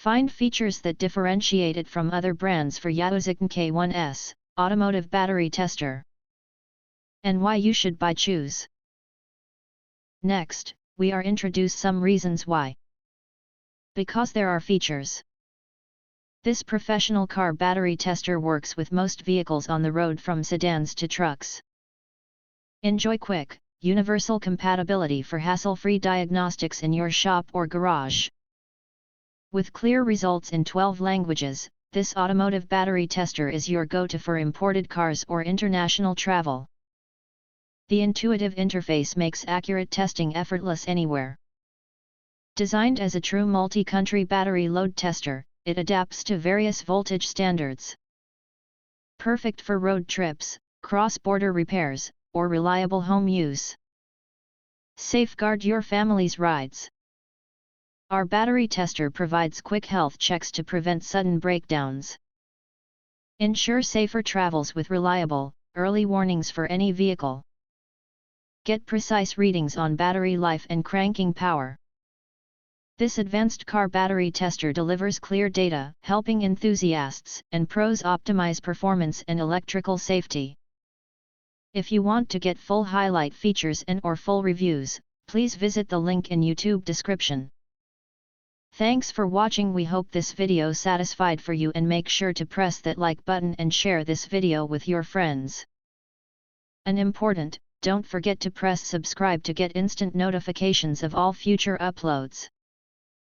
Find features that differentiate it from other brands for YAOUZICN K1S Automotive Battery Tester. And why you should choose. Next, we are introduce some reasons why. Because there are features. This professional car battery tester works with most vehicles on the road from sedans to trucks. Enjoy quick, universal compatibility for hassle-free diagnostics in your shop or garage. With clear results in 12 languages, this automotive battery tester is your go-to for imported cars or international travel. The intuitive interface makes accurate testing effortless anywhere. Designed as a true multi-country battery load tester, it adapts to various voltage standards. Perfect for road trips, cross-border repairs, or reliable home use. Safeguard your family's rides. Our battery tester provides quick health checks to prevent sudden breakdowns. Ensure safer travels with reliable, early warnings for any vehicle. Get precise readings on battery life and cranking power. This advanced car battery tester delivers clear data, helping enthusiasts and pros optimize performance and electrical safety. If you want to get full highlight features and/or full reviews, please visit the link in YouTube description. Thanks for watching. We hope this video satisfied for you, and make sure to press that like button and share this video with your friends. And important, don't forget to press subscribe to get instant notifications of all future uploads.